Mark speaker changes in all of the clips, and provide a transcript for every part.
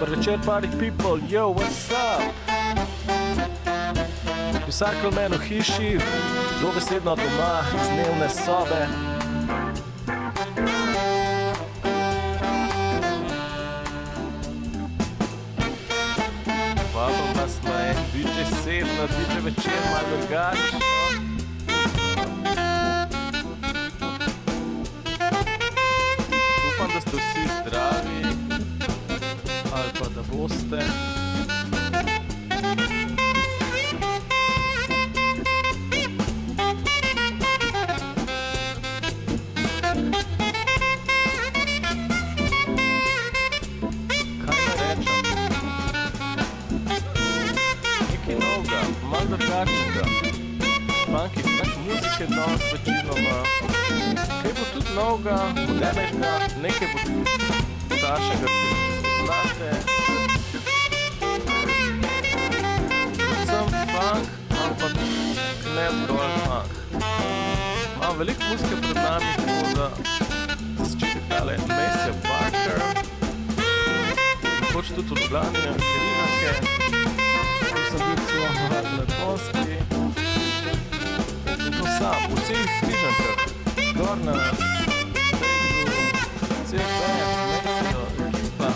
Speaker 1: Dober večer, party people, yo, what's up? Vsak men v hiši, dobesedno doma, iz dnevne sobe. Vabim vas na en DJ set, na DJ večer, malo drugačno. Upam, da ste vsi zdravi, ali pa da boste. Drugačnega, funky, tak muzike danes večinoma. Kaj bo tudi novega, modernega, nekaj bo tudi staršega, ki poznate. Predvsem funk, ampak ne zgolj funk. Imam veliko muzike pred nami, tako da začeti tale Maceo Parker. Hoč tudi v Ljubljani, Križanke. Sem bil celo na Konski in to sam, v celih Križankah, gor na cel band, Maceo, ekipa,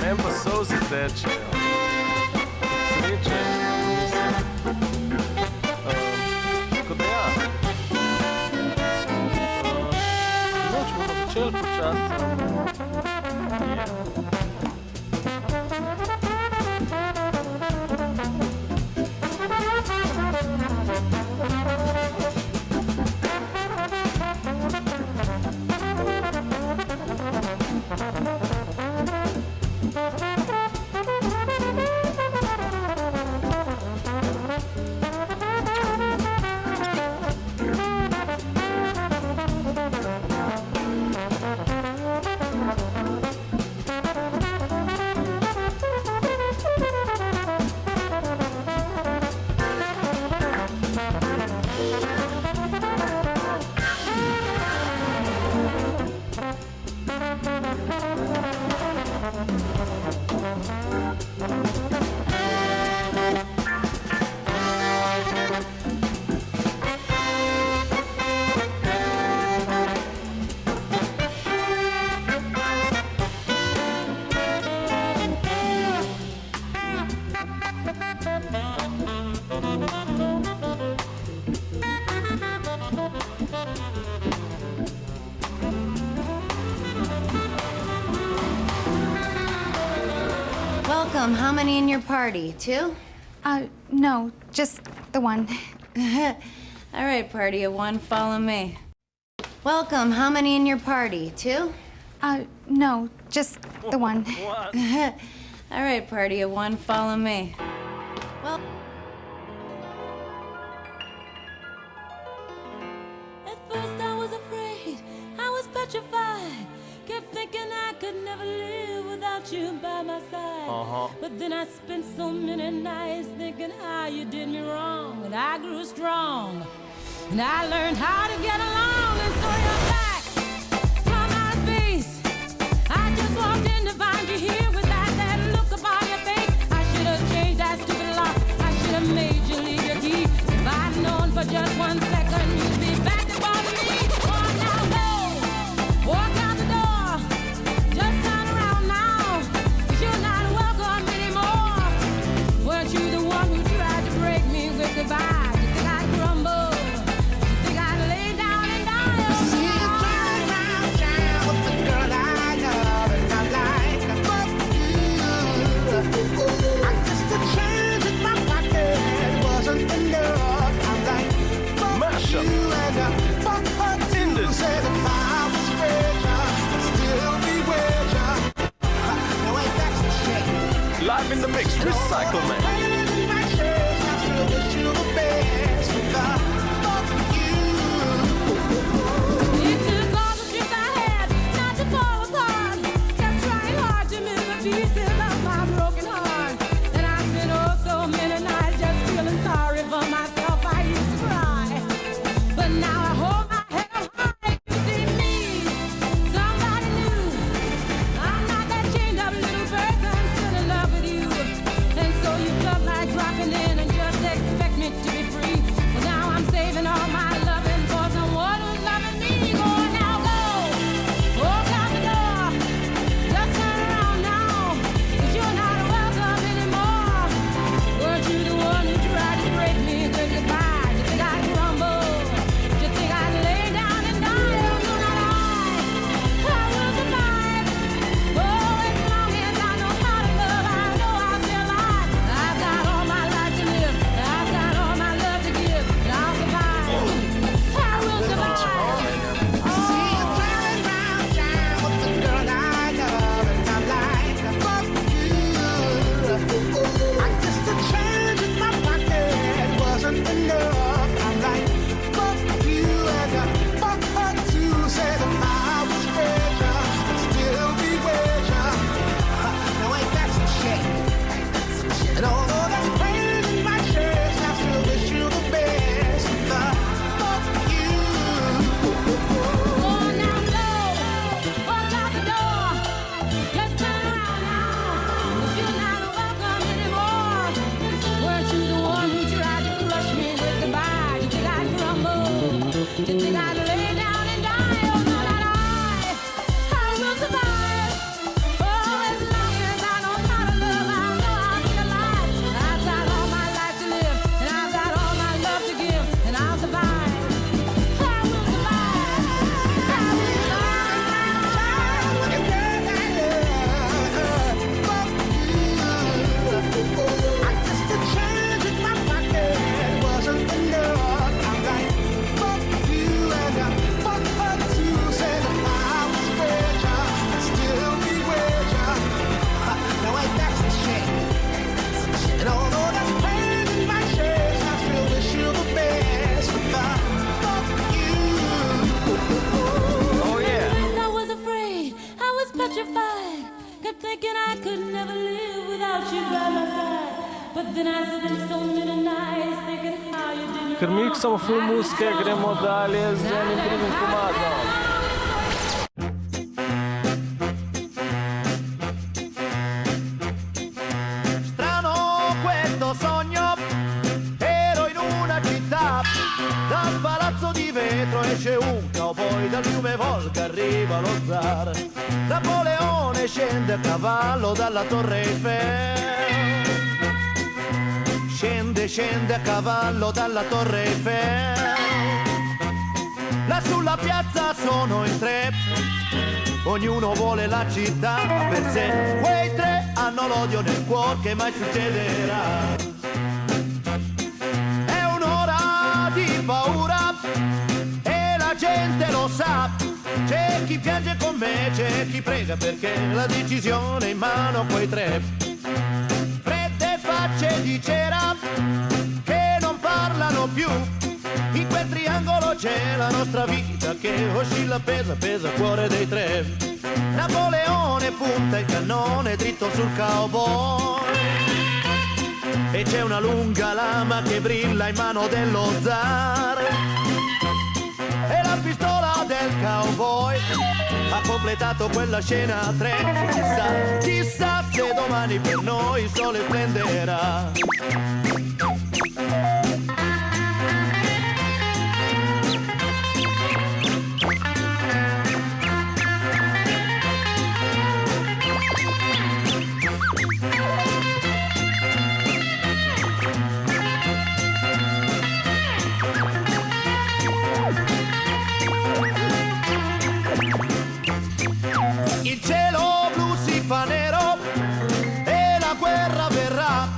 Speaker 1: ne pa solzi tečejo, sreče, mislim, tako da ja, noč bomo začeli počasi,
Speaker 2: Welcome. How many in your party? 2?
Speaker 3: No, just the one.
Speaker 2: All right, party of 1, follow me. Welcome. How many in your party? 2?
Speaker 3: No, just the one.
Speaker 2: All right, party of 1, follow me. Well,
Speaker 4: at first I was afraid, I was petrified. Kept thinking I could never live without you by my side. But then I spent so many nights thinking how you did me wrong. And I grew strong. And I learned how to get along. And so you're back from my space. I just walked in to find you here with that look upon your face. I should have changed that stupid lock. I should have made you leave your key. If I'd known for just 1 second you'd be back to bother me. Oh, now go. Walk out the door. Just turn around now. 'Cause you're not welcome anymore. Weren't you the one who tried to break me with goodbye? You think I'd crumble? You think I'd lay down and die? Oh,
Speaker 5: See you flying around town with the girl I love, and I'm like, fuck
Speaker 4: You think I'd lay down and die? Oh, no, not I will survive. Oh, as long as I know how to love, I know I'll be alive. I've got all my life to live, and I've got all my love to give, and I'll survive. I will survive. I will survive.
Speaker 5: I guess the change in my pocket wasn't enough. I'm like, fuck you and fuck her too. Said if I was richer, I'd still be richer. Now ain't that some shit? And although that's pain in my chest, I still wish you the best. But fuck you.
Speaker 1: Oh yeah.
Speaker 4: First I was afraid, I was petrified. Kept thinking I could never live without you by my side. But then I spent so many nights thinking how you didn't.
Speaker 1: Ker miksamo full muzike, gremo dalje z enim drugim komadom.
Speaker 6: Strano questo sogno, ero in una città, dal palazzo di vetro esce un cowboy, dal fiume Volga arriva lo zar, Napoleone scende a cavallo dalla torre Eiffel, scende a cavallo dalla torre Eiffel, là sulla piazza sono in tre, ognuno vuole la città per sé, quei tre hanno l'odio nel cuore che mai succederà. È un'ora di paura e la gente lo sa, c'è chi piange con me, c'è chi prega perché la decisione è in mano a quei tre. Fredde facce di cera che non parlano più, in quel triangolo c'è la nostra vita che oscilla pesa il cuore dei tre. Napoleone punta il cannone dritto sul cowboy e c'è una lunga lama che brilla in mano dello zar e la pistola del cowboy ha completato quella scena a tre. Chissà se domani per noi il sole splenderà. Il cielo blu si fa nero e la guerra verrà,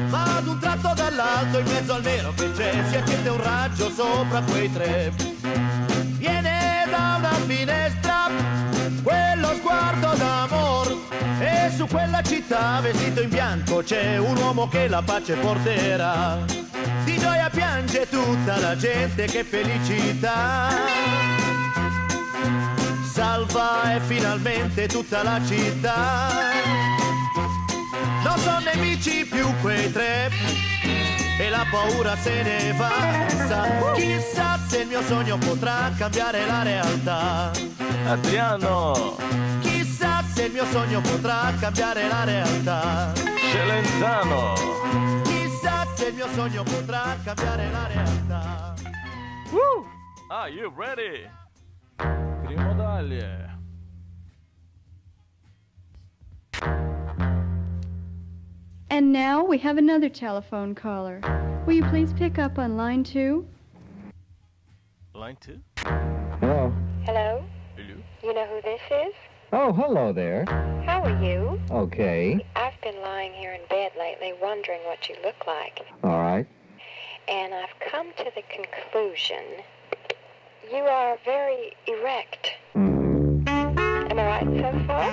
Speaker 6: ma ad un tratto dall'alto in mezzo al nero che c'è si accende un raggio sopra quei tre. Viene da una finestra quello sguardo d'amor e su quella città vestito in bianco c'è un uomo che la pace porterà. Di gioia piange tutta la gente, che felicità. Salva e finalmente tutta la città. Non sono nemici più quei tre e la paura se ne va. Chissà se il mio sogno potrà cambiare la realtà.
Speaker 1: Adriano,
Speaker 6: Chissà se il mio sogno potrà cambiare la realtà.
Speaker 1: Celentano.
Speaker 6: Chissà se il mio sogno potrà cambiare la realtà.
Speaker 1: Are you ready? Gremo dalje.
Speaker 7: And now we have another telephone caller. Will you please pick up on line 2?
Speaker 1: Line 2?
Speaker 8: Hello.
Speaker 9: Hello?
Speaker 1: Hello?
Speaker 9: You know who this is?
Speaker 8: Oh, hello there.
Speaker 9: How are you?
Speaker 8: Okay.
Speaker 9: I've been lying here in bed lately wondering what you look like.
Speaker 8: All right.
Speaker 9: And I've come to the conclusion you are very erect. Am I right so far?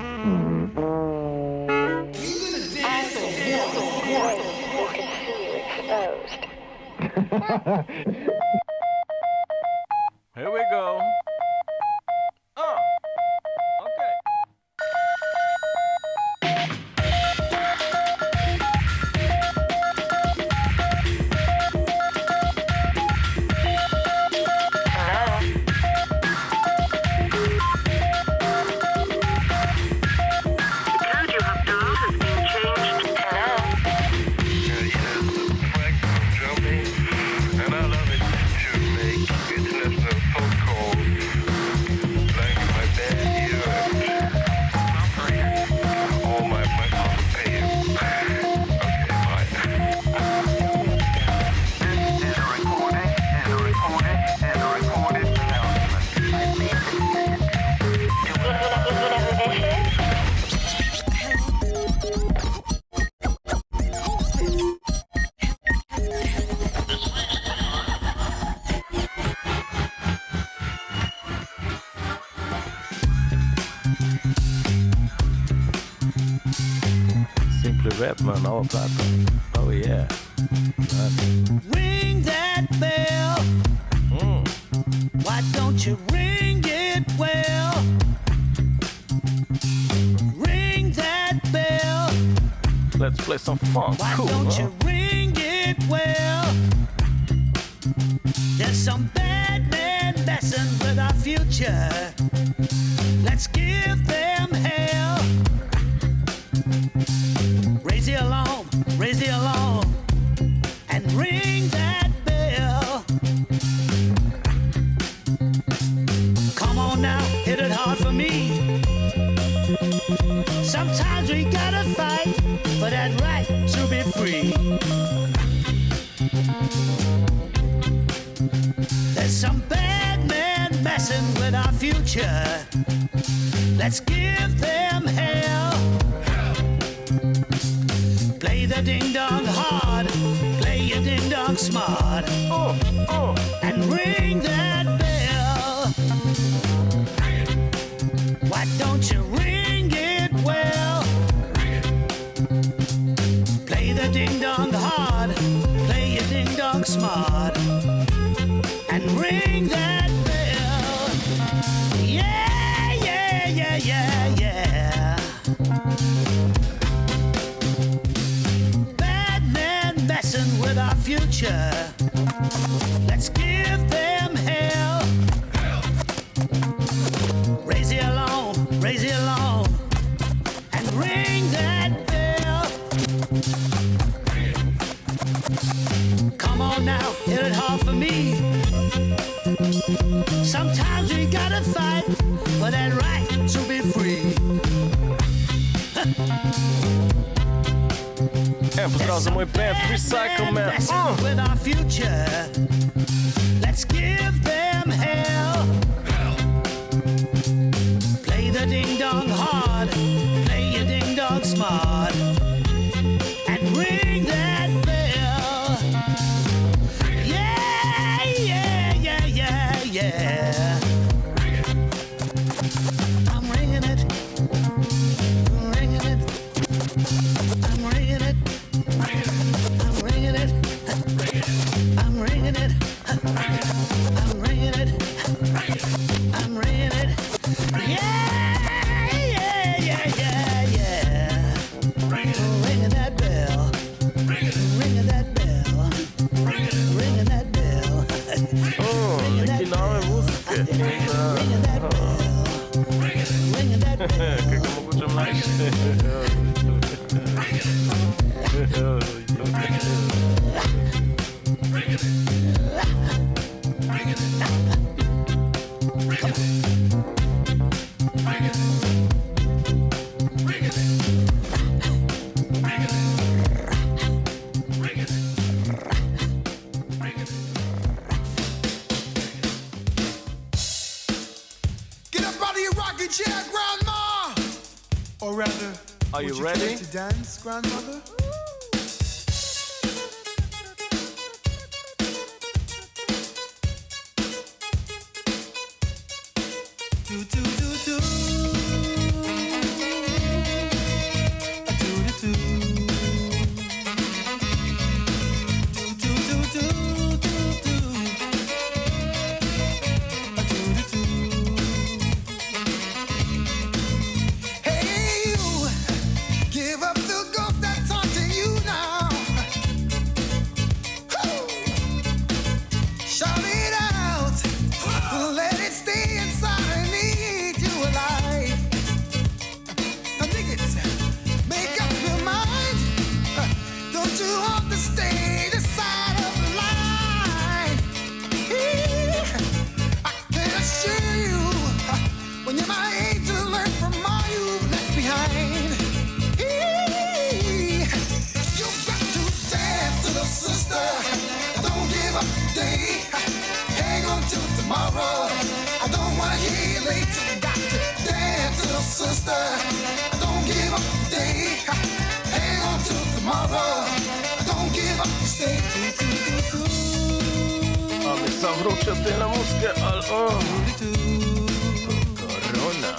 Speaker 9: I we can see you exposed.
Speaker 1: Here we go. Okay.
Speaker 10: And I love it to make international phone
Speaker 1: Redman, nova plata. Oh yeah.
Speaker 6: Ring that bell. Why don't you ring it well? Ring that bell.
Speaker 1: Let's play some funk.
Speaker 6: Why
Speaker 1: Cool,
Speaker 6: don't
Speaker 1: huh?
Speaker 6: you ring it well? There's some bad men messing with our future. Let's give them hell. Raise the alarm, and ring that bell. Come on now, hit it hard for me. Sometimes we gotta fight for that right to be free. There's some bad men messing with our future. Let's give them hell. Play the ding-dong hard, play your ding-dong smart, and ring that bell. Why don't you ring it well? Play the ding-dong hard, play your ding-dong smart, and ring that bell. Yeah, yeah, yeah, yeah, yeah. Bad men messing with our future. Let's give them hell. Raise the alarm, and ring that bell. Come on now, hit it hard for me. Sometimes we gotta fight for that right to be free.
Speaker 1: Pozdrav za moj band Recycle Man.
Speaker 6: With our future, let's give them hell. Play the ding dong hard, play your ding dong smart, and ring that bell. Yeah, yeah, yeah, yeah, yeah. I'm ringing it, ringing it. I'm ringing it. I'm ringing it. I'm ringing it. I'm ringing it. I'm ringing it. Yeah, yeah, yeah, yeah, yeah. Ringing that bell. Ringing that bell. Ringing that bell.
Speaker 1: Neki nove muzike.
Speaker 6: Ringing that bell. Ringing that bell.
Speaker 1: Kako moguće mlajše.
Speaker 5: Get up out of your rocking chair, Grandma! Or rather,
Speaker 1: Are you
Speaker 5: would
Speaker 1: ready?
Speaker 5: like to dance, Grandmother? Do do do do. A do do do. Do do do do do do. A do do do. Hey you, give up the ghost that's haunting you now. Woo! Shout it out, let it stay inside. I need you alive. Now dig it, make up your mind. Don't you have to stay the side of the line? I can assure you, when you're my age, you learn from all you've left behind. You've got to dance to the sister. Don't give up today. Hang on till tomorrow. I don't wanna hear you late. Got to dance to the sister. Don't give up today. Hang on till tomorrow. Don't give up, stay.
Speaker 1: Ali sam vrućatina muzike, ali korona.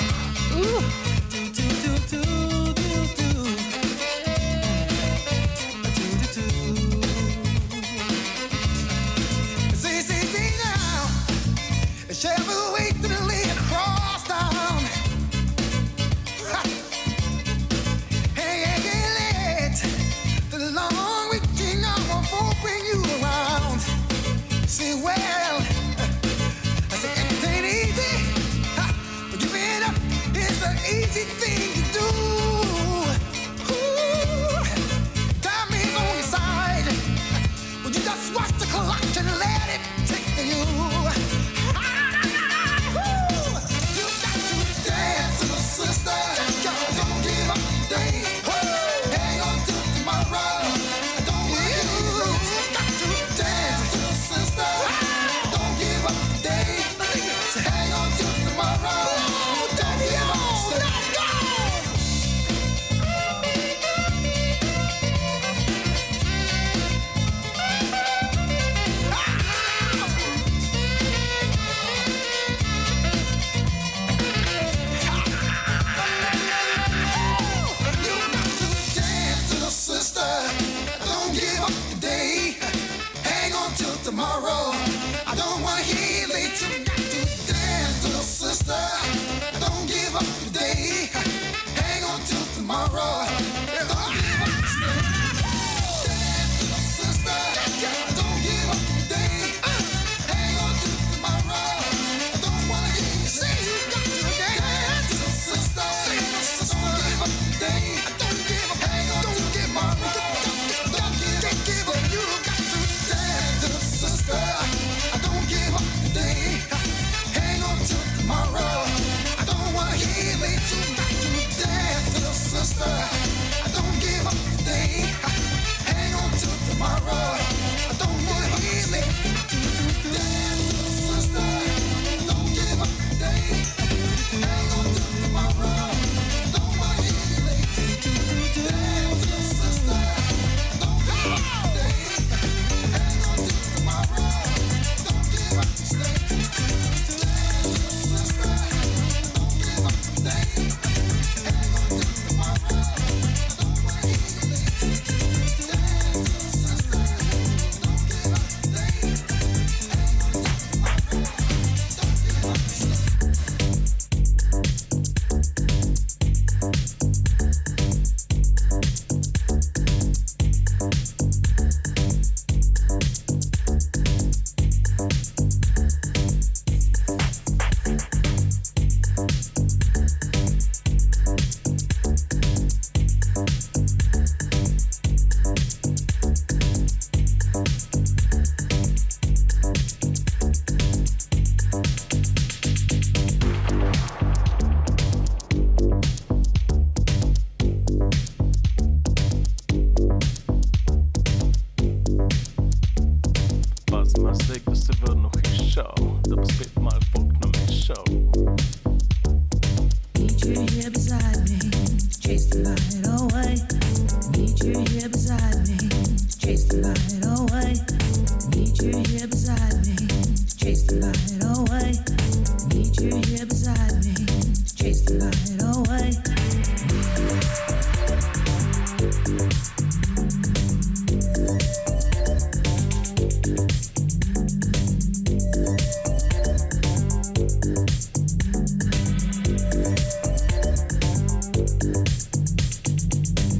Speaker 5: on till tomorrow. I don't wanna hear you late to dance, little sister. Don't give up today. Hang on till tomorrow. Don't give up today. Dance, little sister. Don't give up today. Hang on till tomorrow. I don't wanna hear you say you got to dance, little sister. Don't give up today. Don't give up. Hang on till tomorrow. Don't give up. You got to dance, little sister. Don't give up today. Hang on till tomorrow. I don't wanna hear you late to dance, little sister. Don't give up today. Hang on till tomorrow. I don't wanna hear you late to dance, little sister. Don't give up today. Hang on till tomorrow. Don't wanna hear you late to dance, little sister. Don't give up today. Hang on till tomorrow. Don't give up today. Dance, little sister. Don't give up today. Hang on till tomorrow. Don't wanna hear you late to dance, little sister. Don't give up today. Hang on till tomorrow. Don't give up today.
Speaker 1: Pass med sig, du ser väl nog i show. Det var spit my folk när min show.
Speaker 4: Need you here beside me to chase the light away. Need you here beside me to chase the light away. Need you here beside me to chase the light away. Need you here beside me to chase the light away.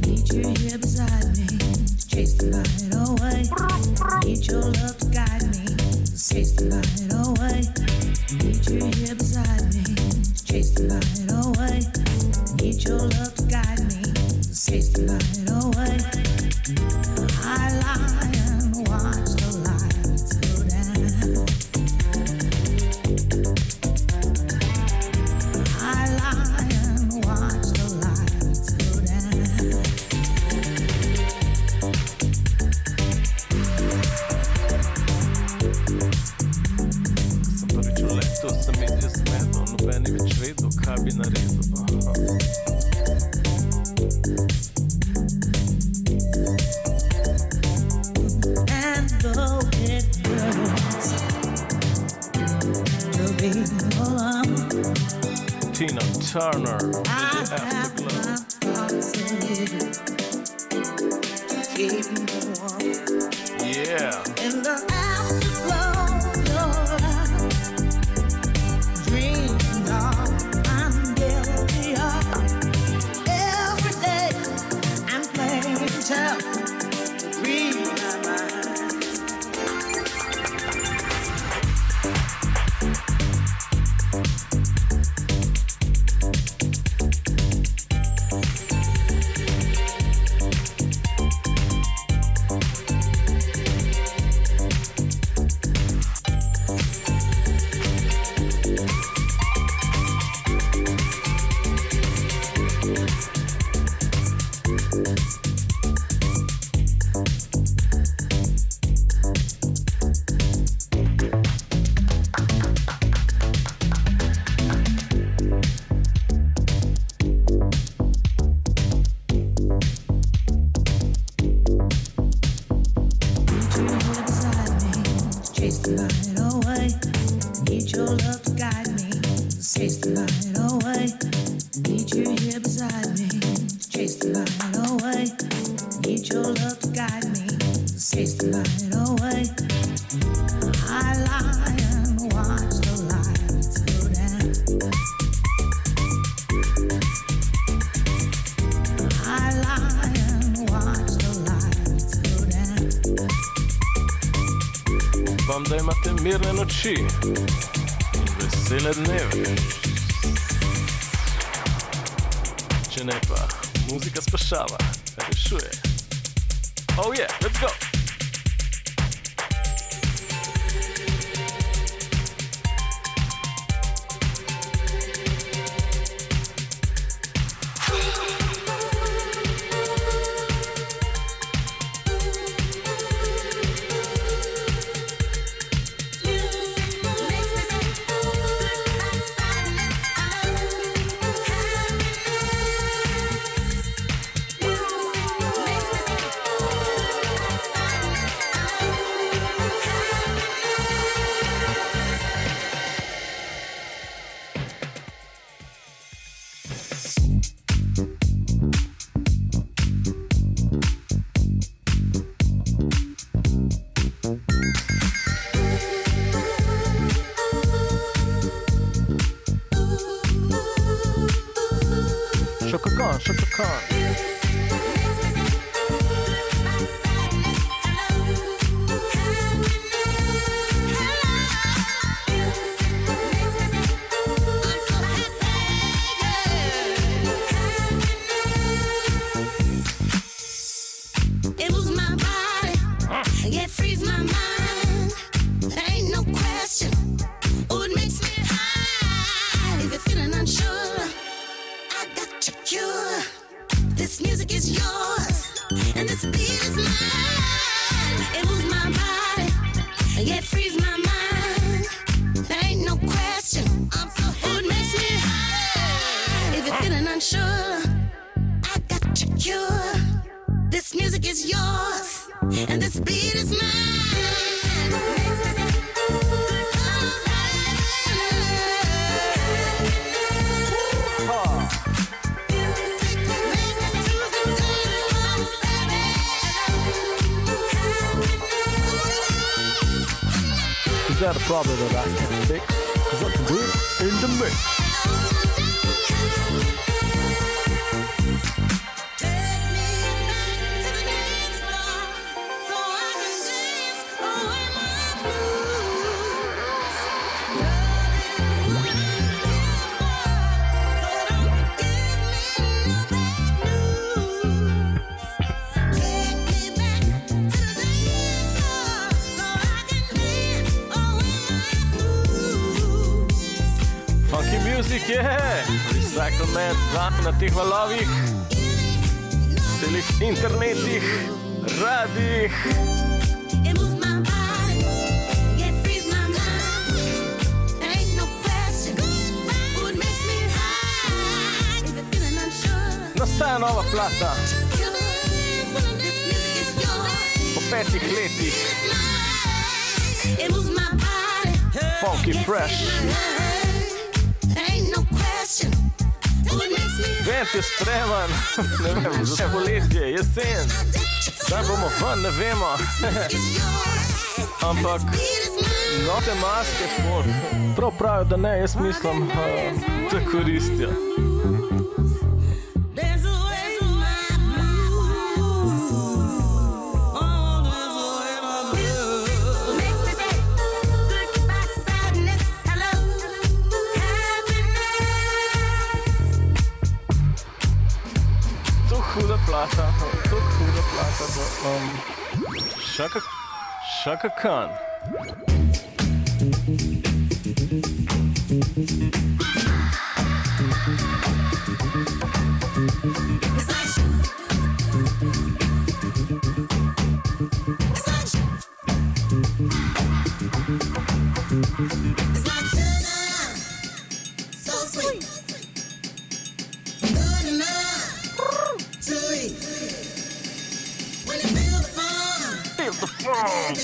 Speaker 4: Need you here beside me to chase the light away. Need your love to guide me to chase the light away. Need you here beside me to chase the light away. Need your love to guide me to chase the light away. I lie and watch the lights go down. I lie and watch the lights go down.
Speaker 1: Sam prvič v letu, sem iti zmedo, nobeni več vedel, kaj bi naredil.
Speaker 4: And though it hurts to be alone,
Speaker 1: Tina Turner, with
Speaker 4: I
Speaker 1: the
Speaker 4: have
Speaker 1: afterglow.
Speaker 4: my thoughts in you to keep me warm.
Speaker 1: Yeah.
Speaker 4: In the afterglow, your love, dreaming of, I'm guilty of. Every day I'm playing tough to read my mind. Chase the light away.
Speaker 1: Upam, da imate mirne noči in vesele dneve. Če ne pa, muzika spašava, rešuje. Oh yeah, let's go! Chaka Khan.
Speaker 4: It was my body, it frees my mind. Ain't no question. Oh, it makes me high. If you're feeling unsure, I got your cure. This music is yours, and this beat is mine. It was my body, it frees my mind. Ain't no question. I'm so happy. Oh, it makes me high. If you're feeling unsure, I got your cure. This music is yours, and this beat is mine.
Speaker 1: Is that a problem that I can fix? 'Cause I can do it in the mix. Funky music, yeah! Recyclement, zap na teh valovih, celih internetih, radijih.
Speaker 4: It moves my body, it frees my mind. Ain't no question, food makes me high. If you're feeling unsure,
Speaker 1: Nastaja nova plata
Speaker 4: this music is yours.
Speaker 1: po 5 letih.
Speaker 4: It moves my body,
Speaker 1: Funky fresh.
Speaker 4: ain't no question, food makes me high.
Speaker 1: Vent je spreman, ne vem, za vse poletje, jesen. Zdaj bomo ven, ne vemo. Ampak note maske, prav pravijo, da ne, jaz mislim, da koristijo.
Speaker 4: There's a way to my blues. Oh, there's a way my blues. Makes me say goodbye sadness, hello happiness.
Speaker 1: To huda plata, Chaka Khan.
Speaker 4: It's like sugar, so sweet, good enough to eat. When you feel the fun,
Speaker 1: Feel the funk.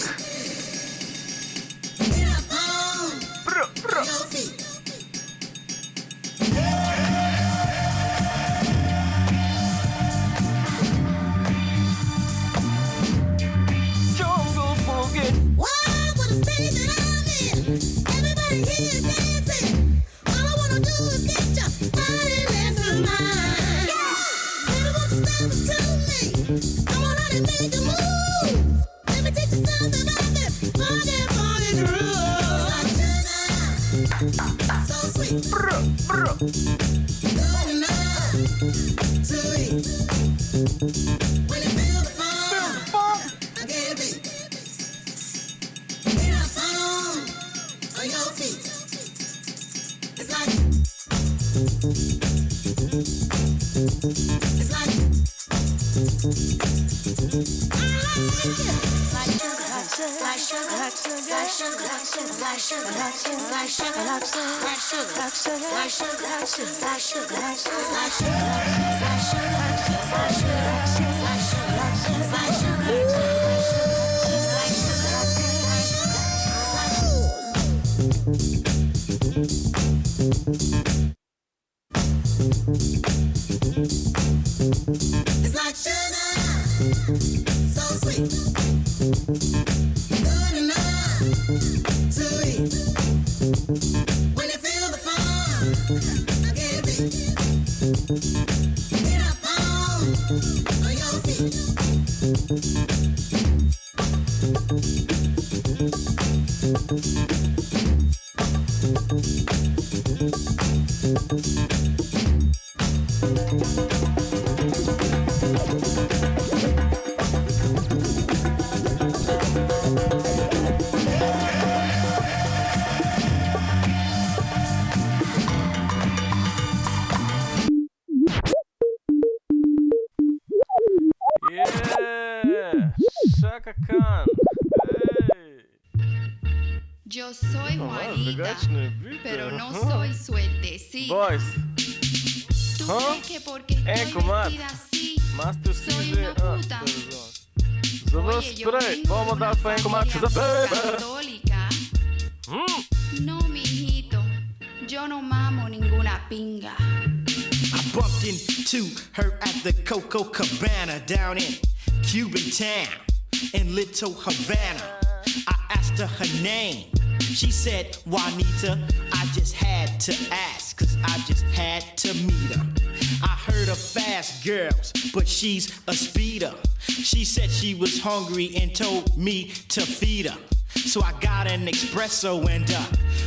Speaker 4: get up on your feet.
Speaker 1: Jungle boogie.
Speaker 4: Wild with the stage that I'm in. Everybody here is dancing. All I wanna do is get your body next to mine. Baby, won't you step up to me? Come on out and make a move. Let me teach you something about
Speaker 5: It's like sugar, so sweet. Good enough to eat. When you feel the fun, I can't beat. Get up on your feet.
Speaker 1: Yeah, Chaka Khan. Hey.
Speaker 10: Yo soy Juanita,
Speaker 1: Drugačne bite.
Speaker 10: pero no soy suertecita.
Speaker 1: Boys,
Speaker 10: ¿Tú
Speaker 1: Huh?
Speaker 10: crees que porque estoy
Speaker 1: comadre.
Speaker 10: vestida así
Speaker 1: Master
Speaker 10: soy
Speaker 1: CJ.
Speaker 10: una puta?
Speaker 1: За вас
Speaker 10: Oye, yo
Speaker 1: spray.
Speaker 10: vengo
Speaker 1: Vamos
Speaker 10: de
Speaker 1: a
Speaker 10: una
Speaker 1: dar fe en comadre.
Speaker 10: familia católica.
Speaker 1: Mm.
Speaker 10: No, mijito, yo no mamo ninguna pinga.
Speaker 6: I bumped into her at the Coco Cabana down in Cuban town in Little Havana. I asked her her name. She said, Juanita. I just had to ask, cause I just had to meet her. I heard of fast girls, but she's a speeder. She said she was hungry and told me to feed her. So I got an espresso and a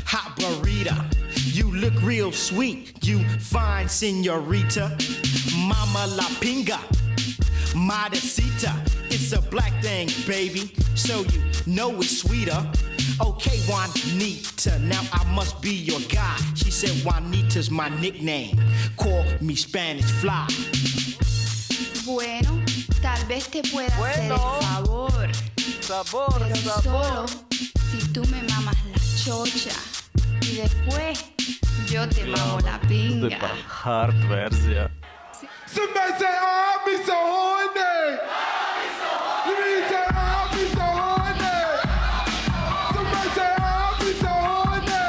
Speaker 6: hot burrito. You look real sweet, you fine senorita. Mama la pinga, modestita. It's a black thing, baby, so you know it's sweeter. Okay, Juanita, now I must be your guy. She said Juanita's my nickname. Call me Spanish Fly.
Speaker 10: Bueno, tal vez te pueda hacer el favor,
Speaker 1: Sabor,
Speaker 10: pero
Speaker 1: sabor.
Speaker 10: solo si tú me mamas la chocha y después yo te mamo la pinga.
Speaker 1: Super hard verzija.
Speaker 5: Somebody say, oh, I'll be so horny. Let me say, oh, I'll be so horny. Somebody say, oh, I'll be so horny.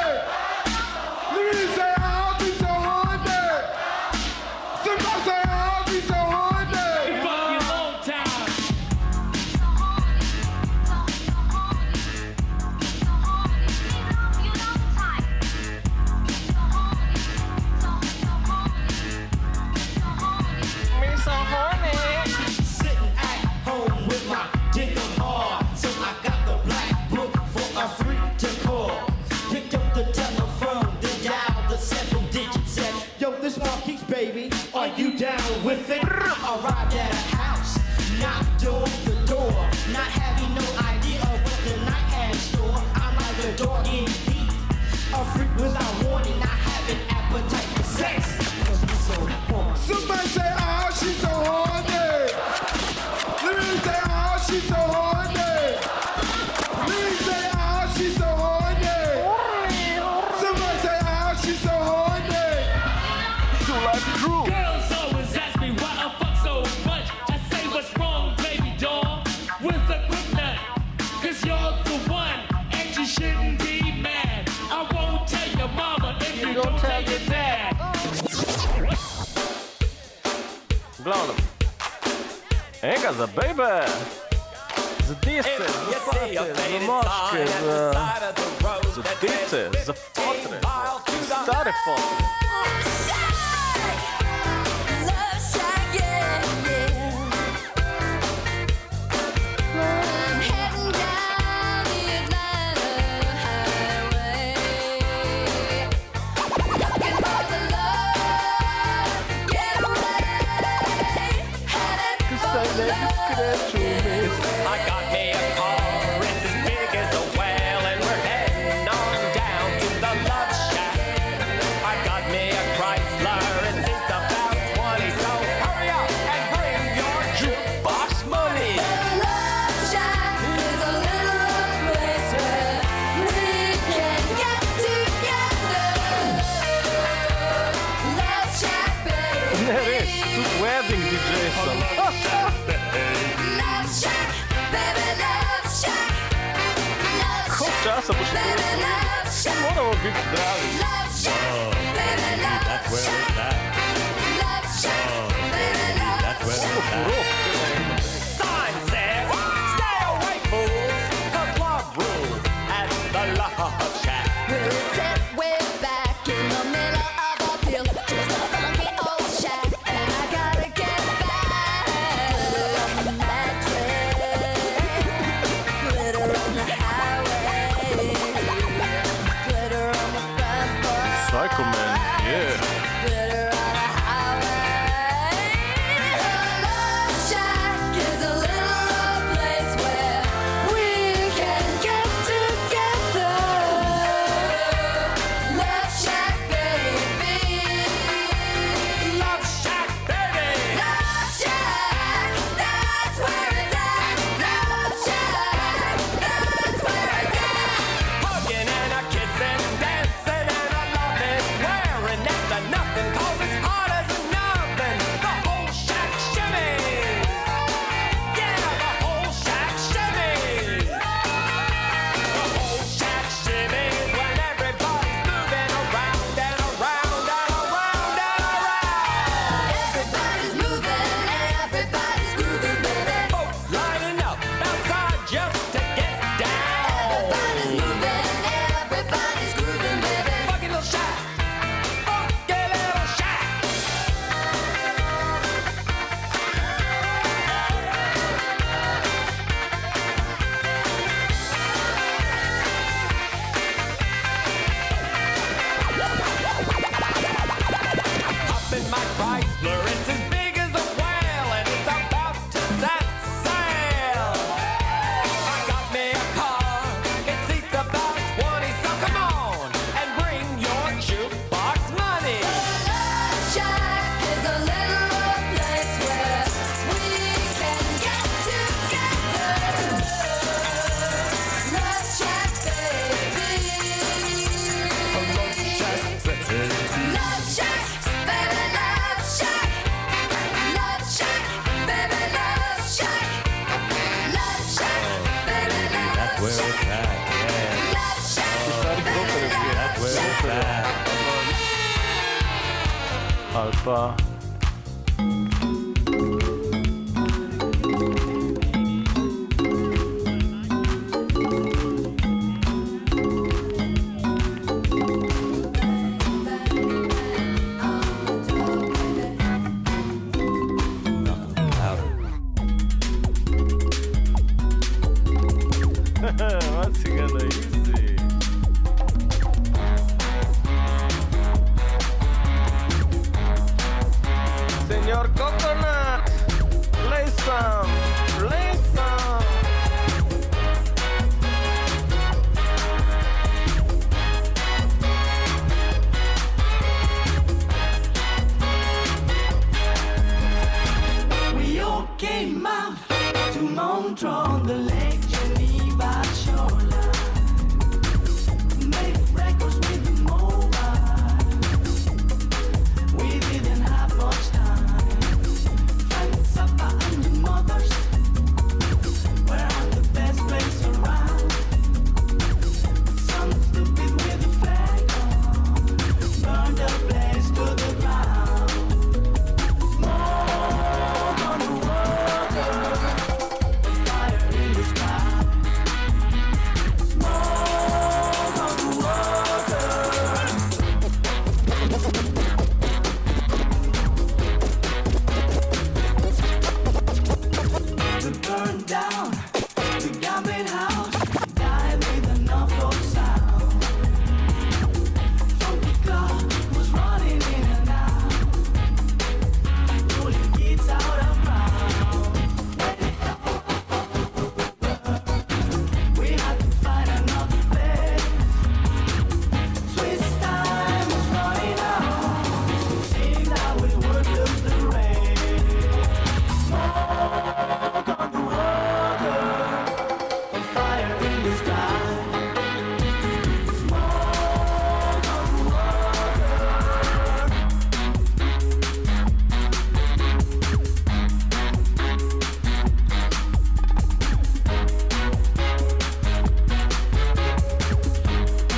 Speaker 5: Let me say, oh, I'll be so horny. Somebody say, oh, I'll be so horny.
Speaker 11: Fuck you long time.
Speaker 1: Me so horny.
Speaker 6: Sitting at home with my dick on hard. So I got the black book for a freak to call. Picked up the telephone, then dialed the 7-digit set. Yo, this Marquise, baby, are you down with it? Arrived at a house, knocked on the door. Not having no idea of what the night had in store. I'm like a dog in heat. A freak without warning, not having appetite for sex. 'Cause we so horny.
Speaker 5: Somebody say, oh, she's so horny. Let me say, oh, she's so horny. Let me say, oh, she's so horny. Somebody say, oh, she's so horny.
Speaker 1: Two Life Crew.
Speaker 11: Girls always ask me why I fuck so much. I say what's wrong, baby doll, with a quick nut. Cause you're the one, and you shouldn't be mad. I won't tell your mama if you don't tell your dad.
Speaker 1: Uglavnom. Ega za baby. Za disce, za fate, za moške, za dice, za fotre, za stare fotre. časa boš še to usvojil. Moramo biti zdravi.
Speaker 6: That's where it's at. That's where it's at. Sign says, stay away, fools, 'cause love rules at the Love Shack.
Speaker 4: We'll sit way back in the middle of a field, just a funky old shack, and I gotta get back. Glitter on the mattress, glitter on the highway, glitter on the front porch,
Speaker 1: Psycho Man, yeah.
Speaker 4: glitter on the highway. The Love Shack is a little rough place where we can get together. Love Shack, baby.
Speaker 6: Love Shack, baby.
Speaker 4: Love Shack, that's where it's at. Love Shack, that's where it's at.
Speaker 6: Hugging and a kissing, dancing and a loving, wearing next to nothing 'cause it's hard as nothing. The whole shack shimmy. Yeah, the whole shack shimmy. The whole shack shimmy is when everybody's moving around and around and around and around.
Speaker 4: Everybody's moving, everybody's grooving, baby.
Speaker 6: Folks lining up outside just to get down.
Speaker 4: Everybody's moving, everybody's grooving, baby.
Speaker 6: Funky little shack. Funky little shack. Up in my Chrysler, it's as big as a whale, and it's about to set sail. I got me a car, it seats about 20, so come on and bring your jukebox money.
Speaker 4: Love Shack is a little rough place where we can get together. Love Shack, baby. Love Shack, baby, Love Shack. Love Shack, baby, Love Shack. Love Shack, baby,
Speaker 6: That's where
Speaker 4: Love
Speaker 6: it's
Speaker 4: Shack.
Speaker 6: at, yeah.
Speaker 4: Love Shack,
Speaker 1: Stari brokeres, je.
Speaker 6: That's where it's at.
Speaker 1: Ali pa... What's he gonna easy?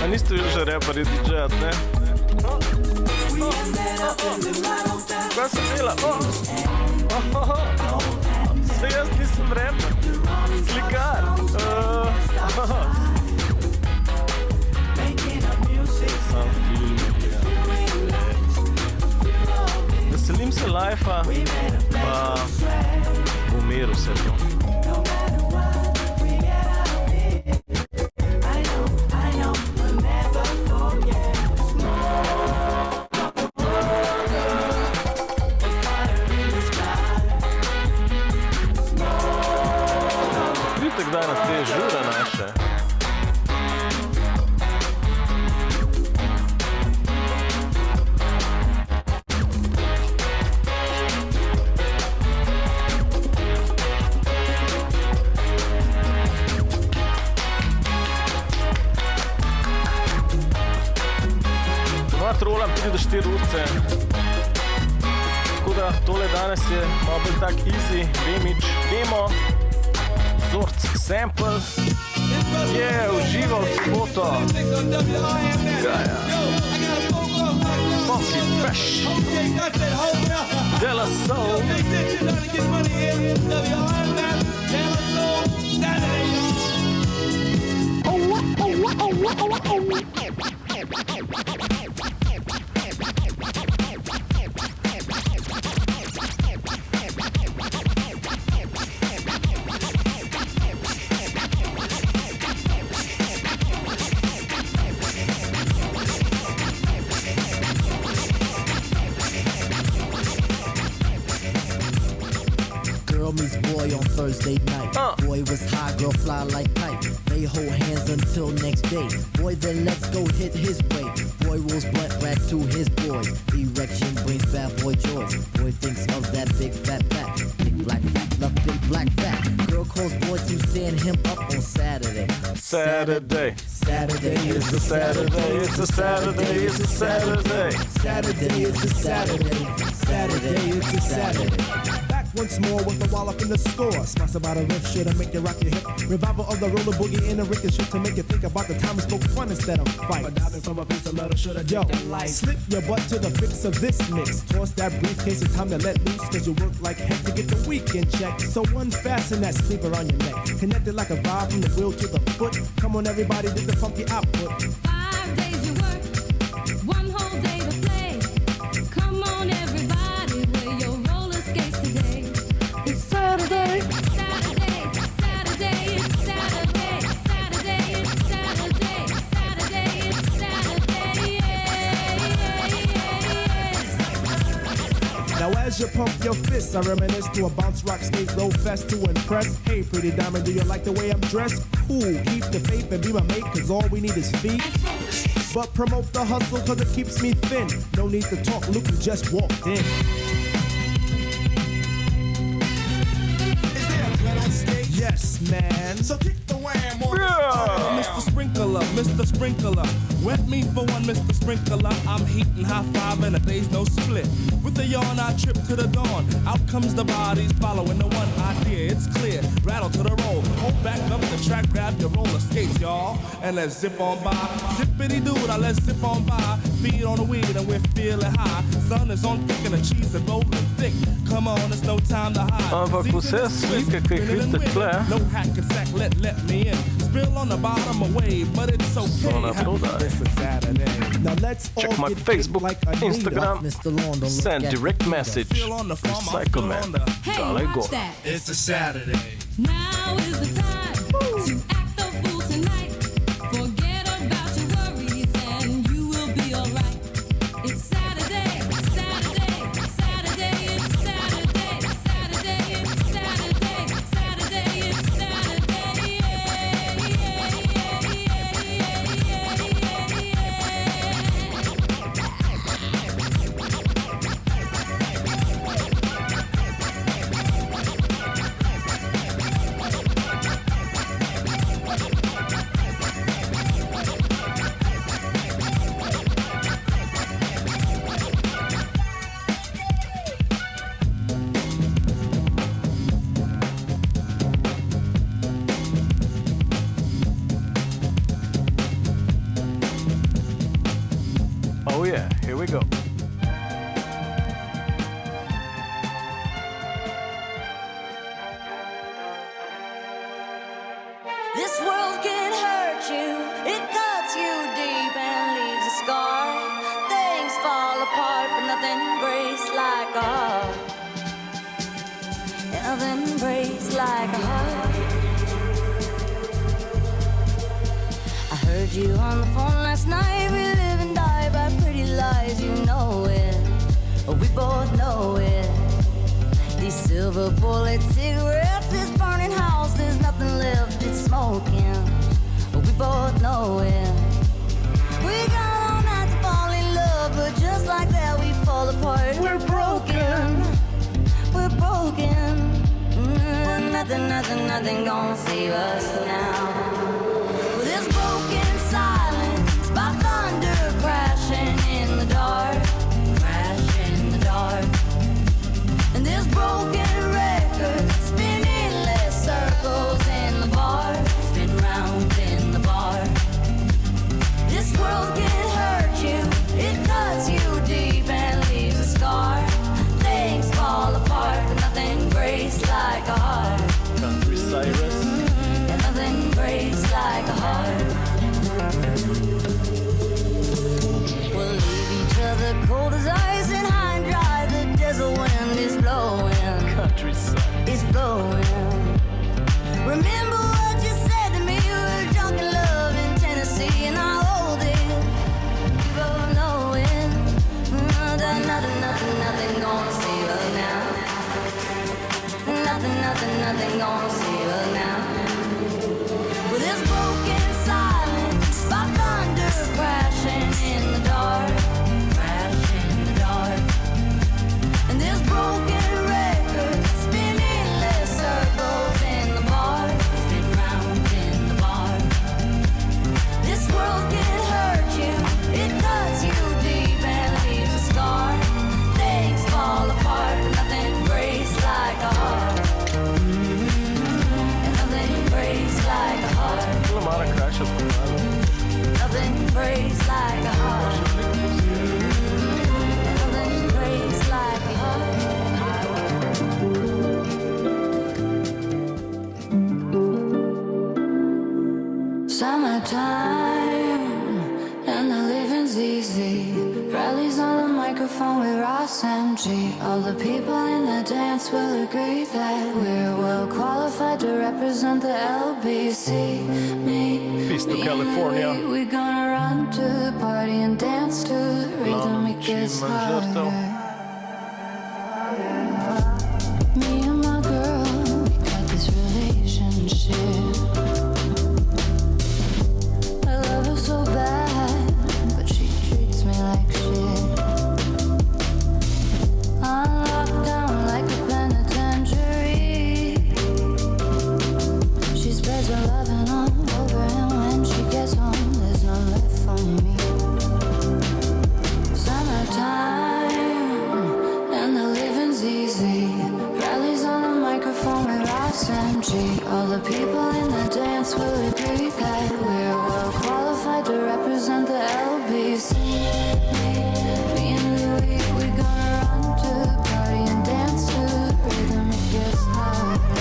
Speaker 1: A niste vi že reperi DJ-at, ne? Kaj se dela? Se jaz nisem reper, slikar. Sam film, veselim se lajfa, pa v miru se to. Vidite kdaj na te žure naše? Trolam 3 do 4 urce. Tako da tole danes je malo bolj tak easy, demo, vzorc, sample, je užival soboto. Gaja. Funky Fresh, De La Soul.
Speaker 12: Girl meets boy on Thursday night. Boy was high, girl fly like kite. They hold hands until next day. Boy then let's go hit his way. Boy rolls blunt back to his boys. Erection brings bad boy joys. Boy thinks of that big fat back. Big black fat, love big black fat. Girl calls boy to stand him up on Saturday.
Speaker 1: Saturday.
Speaker 12: Saturday
Speaker 1: It's a Saturday, it's a Saturday, it's a Saturday.
Speaker 12: Saturday it's a Saturday. Saturday it's a Saturday.
Speaker 13: Once more with the wall up in the store. Smash about a riff shit and make you rock your hip. Revival of the roller boogie in a ricochet to make you think about the time we spoke fun instead of fight. But diving from a piece of metal shoulda yo, slip your butt to the fix of this mix. Toss that briefcase, it's time to let loose. Cause you work like heck to get the weekend check. So unfasten that sleeper on your neck. Connected like a vibe from the wheel to the foot. Come on everybody, do the funky output.
Speaker 4: 5 days you work, 1 whole day to play. Come on everybody, wear your roller skates today. It's Saturday, Saturday, Saturday, it's Saturday, Saturday, it's Saturday, Saturday, it's Saturday,
Speaker 13: Now as you pump your fists, I reminisce to a bounce rock skate roll fest to impress. Hey pretty diamond, do you like the way I'm dressed? Cool, keep the faith and be my mate, cause all we need is feet. But promote the hustle cause it keeps me thin. No need to talk, look who just walked in. Yes, man. So kick the wham on Mr. Sprinkler, Mr. Sprinkler. Wet me for one, Mr. Sprinkler. I'm heating high five and a day's no split. With the yawn, I trip to the dawn. Out comes the bodies following the one idea. It's clear. Rattle to the roll. Hold back up the track, grab your roller skates, y'all. And let's zip on by. Zippity doo, now let's zip on by. Feed on the weed and we're feeling high. Sun is on thick and the cheese is rolling thick. Come on, it's no time to hide.
Speaker 1: Ampak vse slike, ki jih vidite tle,
Speaker 13: no hack and sack, let me in. Spill on the bottom away, but it's okay.
Speaker 1: so na prodaj.
Speaker 13: Now let's all
Speaker 1: Check my
Speaker 13: get
Speaker 1: Facebook,
Speaker 13: like a
Speaker 1: Instagram, send direct message, Recycle Man,
Speaker 4: Hey,
Speaker 1: dale go.
Speaker 4: watch that.
Speaker 13: It's a Saturday.
Speaker 4: Now is the time to act the fool tonight. Forget about your worries and you will be alright. It's Saturday, Saturday, Saturday, it's Saturday, Saturday, it's Saturday, Saturday, it's Saturday,
Speaker 1: yeah, here we go.
Speaker 4: This world can hurt you, it cuts you deep and leaves a scar. Things fall apart, but nothing breaks like a heart. Nothing breaks like a heart. I heard you on the phone last night. We live and die by pretty lies, you know it. We both know it. These silver bullet cigarettes, this burning house, there's nothing left, it's smoking. We both know it. We got all night to fall in love, but just like that we fall apart. We're broken. We're broken. Nothing gonna save us now. With this broken silence, by thunder crashing in the dark, crash in the dark. And this broken record spinning less circles in the bar, spin round in the bar. This world can hurt you, it cuts you deep and leaves a scar. Things fall apart, but nothing breaks like a heart.
Speaker 1: Country Cyrus.
Speaker 4: And nothing breaks like a heart. We'll leave each other cold as ice and high and dry. The desert wind is blowing.
Speaker 1: Countryside.
Speaker 4: It's blowing. Remember what you said to me? We were drunk in love in Tennessee, and I hold it. We both know it. Nothing gonna save us now. Nothing gonna save us now. With this broken silence, by thunder crashing in the dark, crash in the dark. And this broken record spinning less circles in the bar, spin round in the bar. This world can hurt you, it cuts you deep and leaves a scar. Things fall apart, but nothing breaks like a heart. And nothing breaks like a heart. Nothing breaks like a heart. Nothing breaks like a heart. Summertime and the living's easy. Rallies on the microphone with Ross MG. All the people in the dance will agree that we're well qualified to represent the LBC.
Speaker 1: Peace to California.
Speaker 4: We're gonna run to the party and dance to the rhythm. It gets harder. Me and my girl, we got this relationship. I love her so bad, but she treats me like shit. I'm locked down like a penitentiary. She spreads her loving all over, and when she gets home, there's none left for me. Summertime and the living's easy. Rallies on the microphone with Ross MG. All the people in the dance will agree that we're well qualified to represent the LBC. Me and Louis, we're gonna run to the party and dance to the rhythm. It gets harder.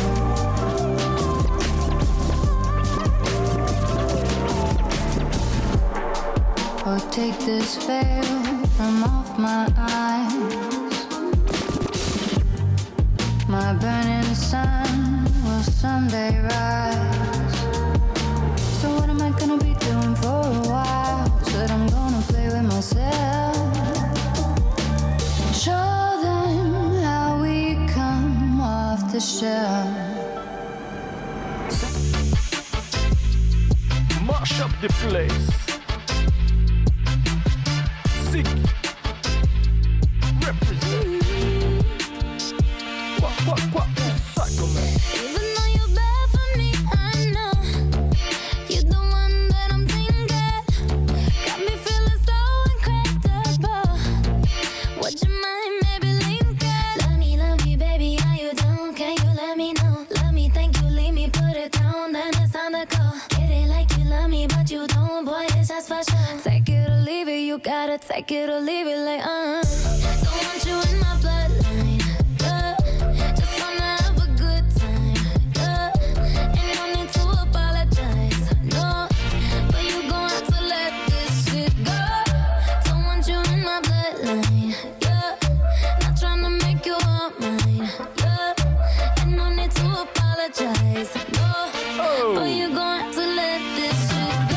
Speaker 4: Oh, take this veil from off my eyes. My burning sun will someday rise. So what am I gonna be doing for a while? Said I'm gonna play with myself. Show them how we come off the shelf.
Speaker 1: Mash up the place. Sick. Represent. What? Psycho man.
Speaker 4: Even though you're bad for me, I know you're the one that I'm thinking. Got me feeling so incredible. Would you mind maybe linking? Love me, baby, are you down? Can you let me know? Love me, thank you, leave me, put it down, then it's time to go. Get it like you love me, but you don't, boy, it's just for sure. Take it a leave it, you gotta take it or leave it like, don't want you in my bloodline, just wanna have a good time, ain't no need to apologize, no, but you gon' have to let this shit go. Don't want you in my bloodline, not tryna make you all mine, ain't no need to apologize, no, but you gon' have to let this shit go.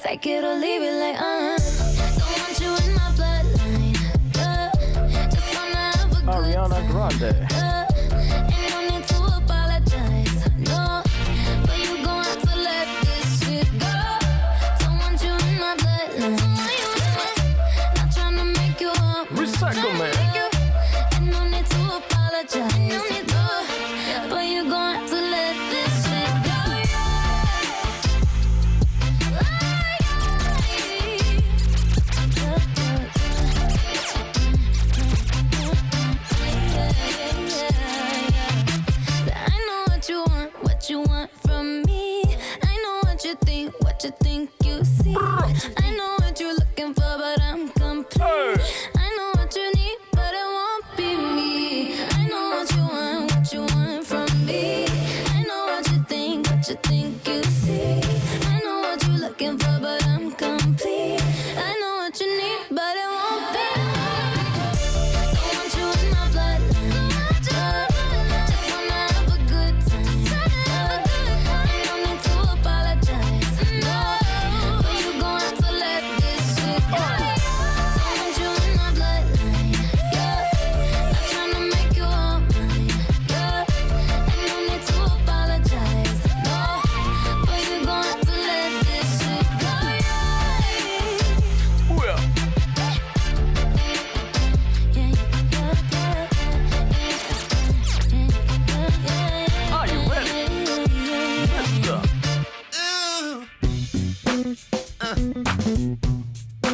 Speaker 4: Take it or leave it like, don't want you in my bloodline, just wanna have a good
Speaker 1: Ariana Grande.
Speaker 4: ain't no need to apologize, no, but you gon' have to let this shit go. Don't want you in my bloodline, not tryna make you up,
Speaker 1: Recycle Man.
Speaker 4: ain't no need to apologize, but you gon' have to let this shit go. You think you see? I know what you're looking for, but I'm complete. I know what you need, but it won't be me. I know what you want from me. I know what you think you see. I know what you're looking for, but I'm complete. I know what you need, but it won't be me. Don't want you in my bloodline, just wanna have a good time. Ain't no need to apologize.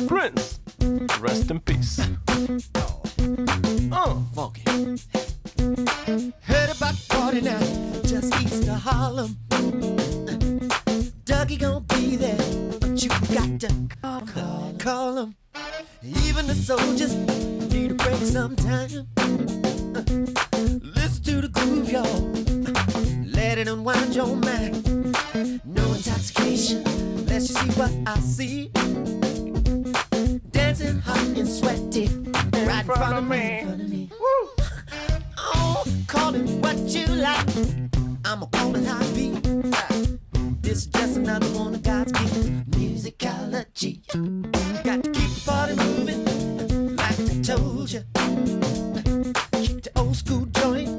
Speaker 1: Prince, rest in peace.
Speaker 6: Funky. Heard about party now, just east of Harlem. Dougie gon' be there, but you got to call him. Even the soldiers need a break sometime. Listen to the groove, y'all. Let it unwind your mind. No intoxication, let you see what I see. Dancing hot and sweaty, right in front of me. Woo. Oh, call it what you like. I'ma call it high beat. This is just another one of God's gifts. Musicology. Got to keep the party moving, like I told you. Keep the old school joint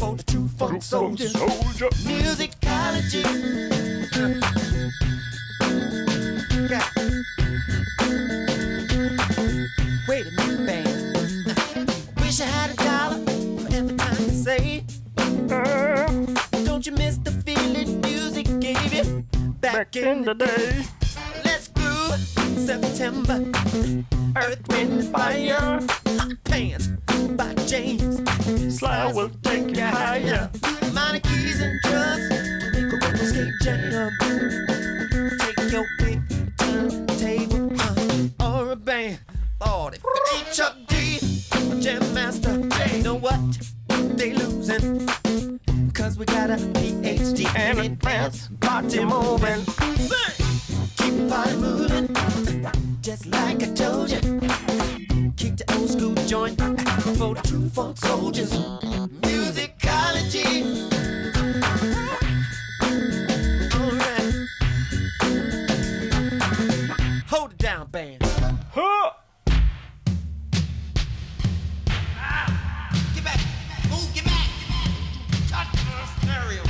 Speaker 6: for the true funk soldiers. Musicology. Wait a minute, band. Wish I had $1 for every time you say. Don't you miss the feeling music gave you back in the day? Let's groove September. Earth, Wind, and Fire. Hot Pants by James. Sly will take you higher. Minor keys and drums to make a roller skate jam. Take your pick, turntable, or a band. Lord, if it ain't Chuck D, a jam master, you know what? They losing. Cause we got a PhD and advanced party moving. Keep the party moving, just like I told you. Keep the old school joint for the true funk soldiers. Musicology. Alright. Hold it down, band. Huh. Get back. Move, get back. Touch the stereo.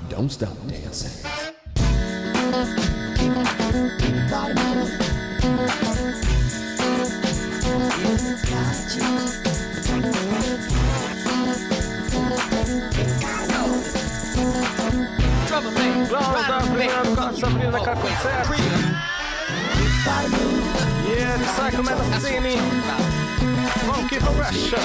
Speaker 14: Don't stop dancing.
Speaker 1: Sabrina ca concert. Yeah, Recycle Man na sceni. Funky Progression.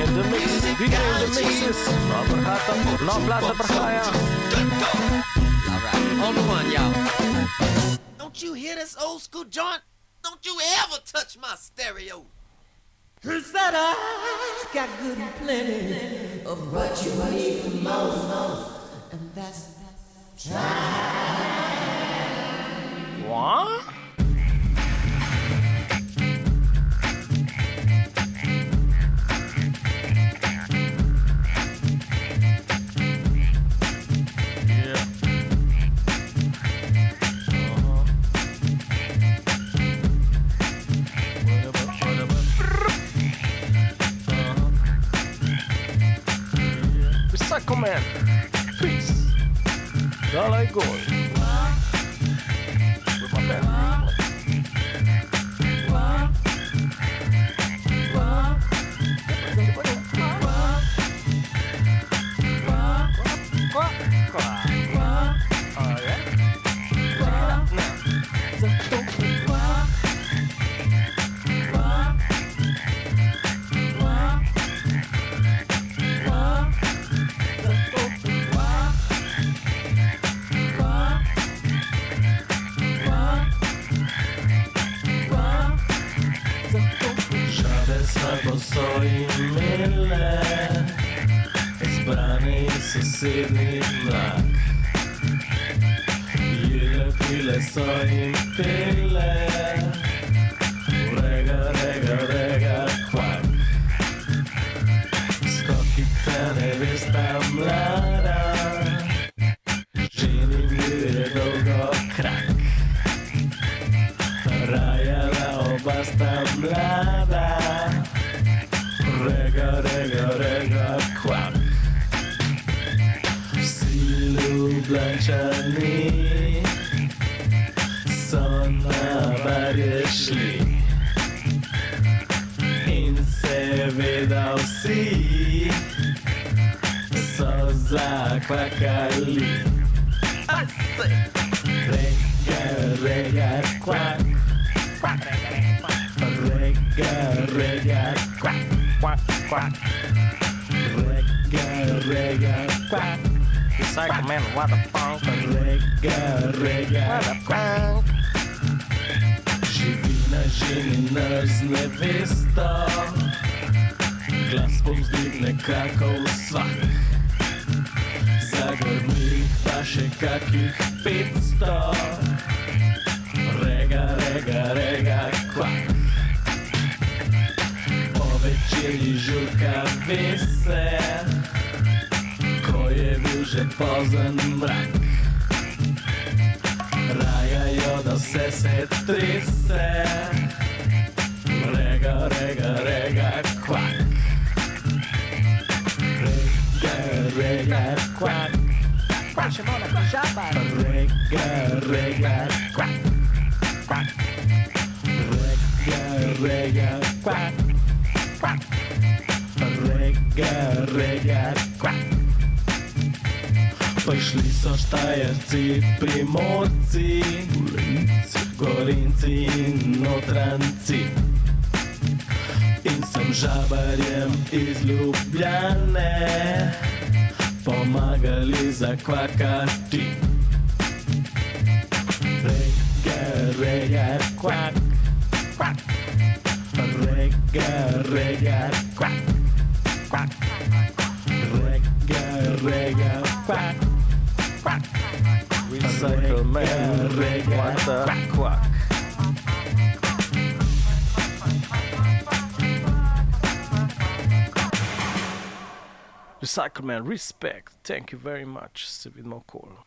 Speaker 1: In the mix, DJ in the mixes. Robert Hatta, no plata prachaya.
Speaker 15: Alright, on the one, y'all. Don't you hear this old school joint? Don't you ever touch my stereo. Cause that I got good and plenty of what you need the most, and that's time.
Speaker 1: What? Recycle Man, peace. Dalej góry. Po swoim myle zbrany sosydny brak. Ile swoim tyle rega, rega, rega, kwak. Skoki ceny wysta mlada, czyni gry długo krak. Raja la obasta mlada, rega, rega, rega, kwak. Vsi Ljubljančani so na barje šli in seveda vsi so zakvakali. Rega, rega, kwak. Rega, rega, kwak. Quack, quack. Rega, rega, quack. Recycle Man, what the fuck? Rega, rega, what the fuck? Živi na ženi z nevesto, glas povzdigne kakov svak. Zagrmi pa še kakih 500. Rega, rega, rega, kvak. Večeri žurka vese, ko je bil že pozen mrak. Rajajo, da vse se trese. Rega, rega, rega, kvak. Rega, rega, kvak. Rega, rega, kvak. Rega, rega, kvak. Rega, rega, kvak. Prišli so Štajerci, Primorci, Gorinci in Notranci. In sem žabarjem iz Ljubljane pomagali zakvakati. Rega, rega, kvak, kvak. Rega, rega, kvak, kvak. Rega, rega, kvak, kvak. Recycle man, what the quack. Recycle man, respect. Thank you very much. Se vidimo kolo.